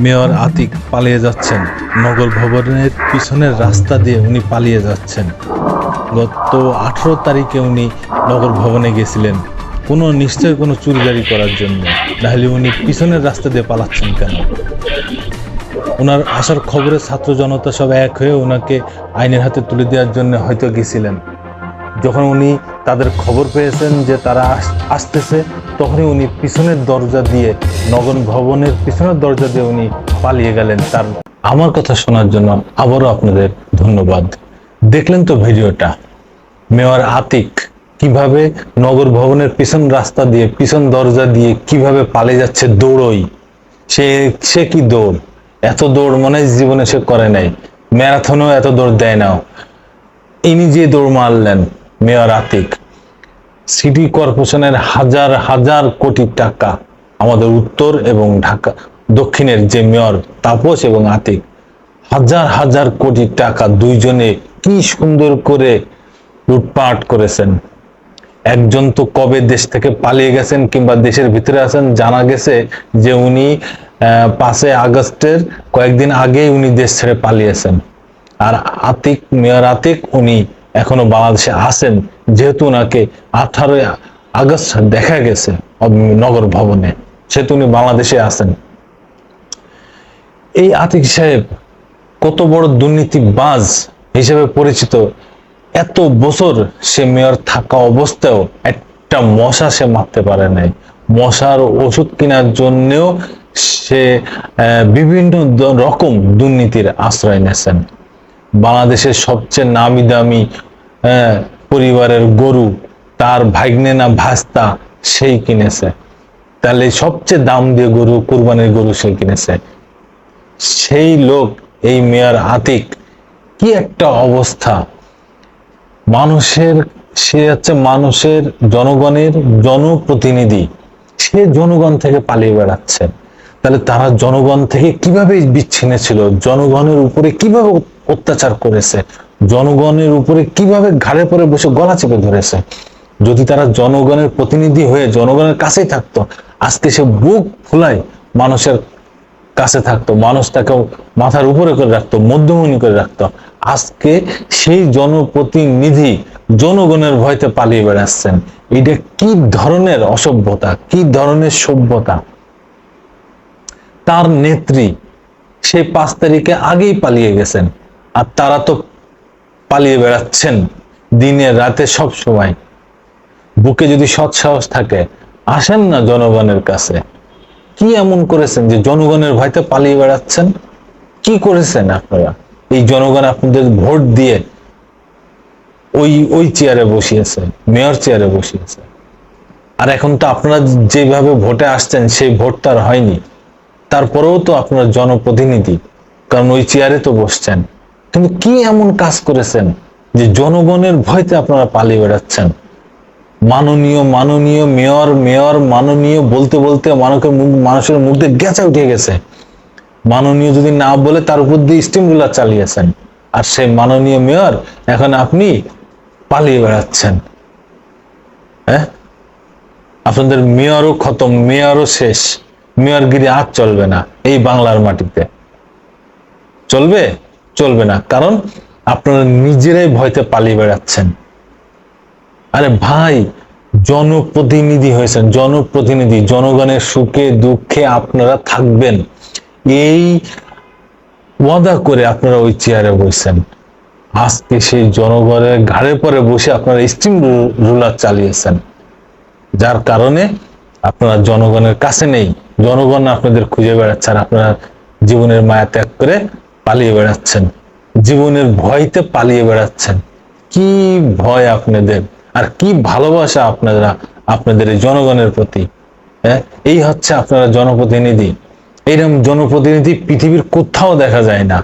Mayor Atik পালিয়ে যাচ্ছেন। নগর ভবনের পিছনের রাস্তা দিয়ে উনি পালিয়ে যাচ্ছেন। গত 18 তারিখে উনি নগর ভবনে গেছিলেন নিশ্চয়ই কোনো চুরিদারি করার জন্য। নাহলে উনি পিছনের রাস্তা দিয়ে পালাচ্ছেন কেন? ওনার আসার খবরে ছাত্র জনতা সব এক হয়ে ওনাকে আইনের হাতে তুলে দেওয়ার জন্য হয়তো গেছিলেন। যখন উনি তাদের খবর পেয়েছেন যে তারা আসতেছে, তখনই উনি পিছনের দরজা দিয়ে, নগর ভবনের পিছনের দরজা দিয়ে উনি পালিয়ে গেলেন। আমার কথা শোনার জন্য আবারও আপনাদের ধন্যবাদ। দেখলেন তো ভিডিওটা, মেয়র আতিক কিভাবে নগর ভবনের পিছন রাস্তা দিয়ে, পিছন দরজা দিয়ে কিভাবে পালিয়ে যাচ্ছে দৌড়ই। সে কি দৌড়! এত দৌড় মনে জীবনে সে করে নাই, ম্যারাথনেও এত দৌড় দেয় না। ইনি যে দৌড় মারলেন মেয়র আতিক, সিটি কর্পোরেশনের হাজার হাজার কোটি টাকা, আমাদের উত্তর এবং ঢাকা দক্ষিণের যে মেয়র তাপস এবং আতিক, হাজার হাজার কোটি টাকা দুইজনে কি সুন্দর করে লুটপাট করেছেন। একজন তো কবে দেশ থেকে পালিয়ে গেছেন কিংবা দেশের ভিতরে আছেন, জানা গেছে যে উনি 5 আগস্টের কয়েকদিন আগেই উনি দেশ ছেড়ে পালিয়েছেন। আর আতিক, মেয়র আতিক, উনি এখনো বাংলাদেশে আছেন, যেহেতু ওনাকে 18 আগস্ট দেখা গেছে নগর ভবনে, সেহেতু উনি বাংলাদেশে আছেন। এই আতিক সাহেব কত বড় দুর্নীতিবাজ হিসেবে পরিচিত। এত বছর সে মেয়র থাকা অবস্থায়ও একটা মশা সে মারতে পারে নাই। মশার ওষুধ কেনার জন্যও সে বিভিন্ন রকম দুর্নীতির আশ্রয় নিয়েছেন। বাংলাদেশের সবচেয়ে নামি দামি পরিবারের গরু তার ভাগ্নে না ভাস্তা সেই কিনেছে। তাহলে সবচেয়ে দাম দিয়ে গরু, কুরবানির গরু সে কিনেছে। সেই লোক এই মেয়র আতিক, কি একটা অবস্থা! সে হচ্ছে মানুষের, জনগণের জনপ্রতিনিধি। সে জনগণ থেকে পালিয়ে বেড়াচ্ছে। তাহলে তারা জনগণ থেকে কিভাবে বিচ্ছিন্ন ছিল, জনগণের উপরে কিভাবে অত্যাচার করেছে, জনগণের উপরে কিভাবে ঘাড়ে পরে বসে গলা চেপে ধরেছে। যদি তারা জনগণের প্রতিনিধি হয়ে জনগণের কাছেই থাকতো, আজকে সে বুক ফুলায় মানুষের কাছে থাকতো, মানুষ তাকে মাথার উপরে করে রাখতো, মধ্যমণি করে রাখতো। আজকে সেই জনপ্রতিনিধি জনগণের ভয়তে পালিয়ে বেড়াচ্ছেন। এটা কি ধরনের অসভ্যতা, কি ধরনের সভ্যতা! তার নেত্রী সেই 5 তারিখে আগেই পালিয়ে গেছেন, আর তারা তো পালিয়ে বেড়াচ্ছেন দিনে রাতে সব সময়। বুকে যদি সৎ সাহস থাকে, আসেন না জনগণের কাছে। কি এমন করেছেন যে জনগণের ভয়তে পালিয়ে বেড়াচ্ছেন? কি করেছেন আপনারা? এই জনগণ আপনাদের ভোট দিয়ে ওই চেয়ারে বসিয়েছে, মেয়র চেয়ারে বসিয়েছে। আর এখন তো আপনারা যেভাবে ভোটে আসছেন সেই ভোট তো আর হয়নি। তারপরেও তো আপনারা জনপ্রতিনিধি, কারণ ওই চেয়ারে তো বসছেন। কিন্তু কি এমন কাজ করেছেন যে জনগণের ভয়তে আপনারা পালিয়ে বেড়াচ্ছেন? মাননীয় মাননীয় মেয়র, মেয়র মাননীয় বলতে বলতে মানুষের মুখ দিয়ে গেঁচা উঠে গেছে। মাননীয় যদি না বলে তার উপর দিয়ে স্টিম রোলার চালিয়েছেন। আর সেই মাননীয় মেয়র এখন আপনি পালিয়ে বেড়াচ্ছেন। হ্যাঁ, আপনাদের মেয়রও খতম, মেয়রও শেষ। মেয়রগিরি আর চলবে না এই বাংলার মাটিতে। চলবে? চলবে না, কারণ আপনারা নিজেরাই ভয়তে পালিয়ে বেড়াচ্ছেন। আরে ভাই, জনপ্রতিনিধি হয়েছেন, জনপ্রতিনিধি, জনগণের সুখে দুঃখে আপনারা থাকবেন, এই ওয়াদা করে আপনারা ওই চেয়ারে বসেছেন। আজকে সেই জনগণের ঘাড়ে পরে বসে আপনারা স্টিম রুলার চালিয়েছেন, যার কারণে আপনারা জনগণের কাছে নেই। জনগণ আপনাদের খুঁজে বেড়াচ্ছে, আর আপনারা জীবনের মায়া ত্যাগ করে পালিয়ে বেড়াচ্ছেন, জীবনের ভয়তে পালিয়ে বেড়াচ্ছেন। কি ভয় আপনাদের, আর কি ভালোবাসা আপনাদের এই জনগণের প্রতি! হ্যাঁ, এই হচ্ছে আপনারা জনপ্রতিনিধি। এইরকম জনপ্রতিনিধি পৃথিবীর কোথাও দেখা যায় না,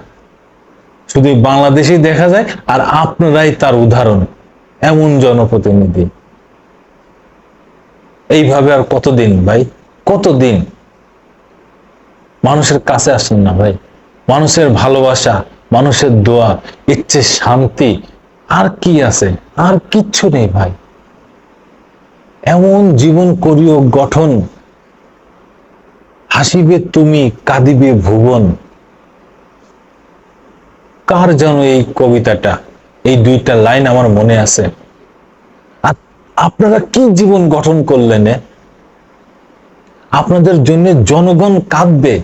শুধু বাংলাদেশেই দেখা যায়, আর আপনারাই তার উদাহরণ। এমন জনপ্রতিনিধি এইভাবে আর কতদিন ভাই, কতদিন? মানুষের কাছে আসেন না ভাই। মানুষের ভালোবাসা, মানুষের দোয়া, ইচ্ছে, শান্তি, আর কি আছে? আর কিচ্ছু নেই ভাই। এমন জীবন করিও গঠন, হাসিবে তুমি কাঁদিবে ভুবন। কার যেন এই কবিতাটা, এই দুইটা লাইন আমার মনে আছে। আর আপনারা কি জীবন গঠন করলেন? আপনাদের জন্য জনগণ কাঁদবে,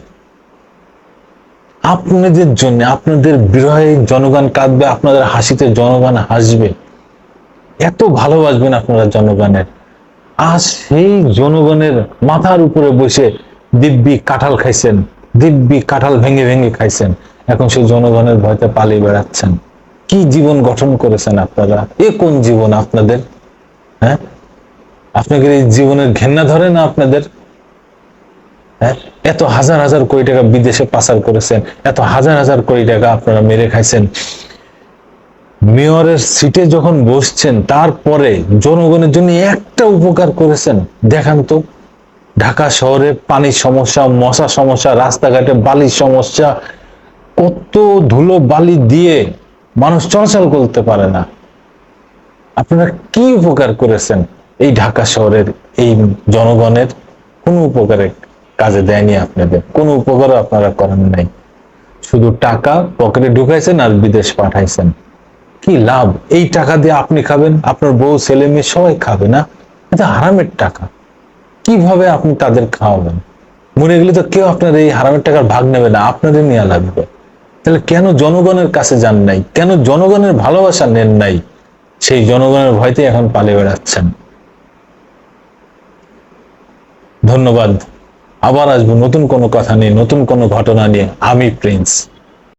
আপনাদের জন্য, আপনাদের বিরহে জনগণ কাঁদবে, আপনাদের হাসিতে জনগণ হাসবে। এত ভালোবাসবেন আপনারা জনগণের, আজ সেই জনগণের মাথার উপরে বসে দিব্যি কাঁঠাল খাইছেন, দিব্যি কাঁঠাল ভেঙে ভেঙে খাইছেন, এখন সেই জনগণের ভয়তে পালিয়ে বেড়াচ্ছেন। কি জীবন গঠন করেছেন আপনারা? এ কোন জীবন আপনাদের? হ্যাঁ, আপনাদের এই জীবনের ঘেন্না ধরে না আপনাদের? হ্যাঁ, এত হাজার হাজার কোটি টাকা বিদেশে পাচার করেছেন, এত হাজার হাজার কোটি টাকা আপনারা মেরে খাইছেন। মেয়রের সিটে যখন বসছেন তারপরে জনগণের জন্য একটা উপকার করেছেন দেখান তো? ঢাকা শহরে পানির সমস্যা, মশা সমস্যা, রাস্তাঘাটে বালির সমস্যা, কত ধুলো বালি দিয়ে মানুষ চলাচল করতে পারে না। আপনারা কি উপকার করেছেন এই ঢাকা শহরের এই জনগণের? কোনো উপকারে কাজে দেয়নি আপনাদের, কোনো উপকারও আপনারা করেন নাই। শুধু টাকা পকেটে ঢুকাইছেন আর বিদেশ পাঠাইছেন। কি লাভ? এই টাকা দিয়ে আপনি খাবেন, আপনার বউ ছেলে মেয়ে সবাই খাবে না? এটা হারামের টাকা, কিভাবে আপনি তাদের খাওয়াবেন? মরে গেলে তো কেউ আপনার এই হারামের টাকার ভাগ নেবে না, আপনাদের নেওয়া লাগবে। তাহলে কেন জনগণের কাছে যান নাই? কেন জনগণের ভালোবাসা নেন নাই? সেই জনগণের ভয়তে এখন পালিয়ে বেড়াচ্ছেন। ধন্যবাদ। আবার আসবো নতুন কোনো কথা নিয়ে, নতুন কোনো ঘটনা নিয়ে। আমি প্রিন্স।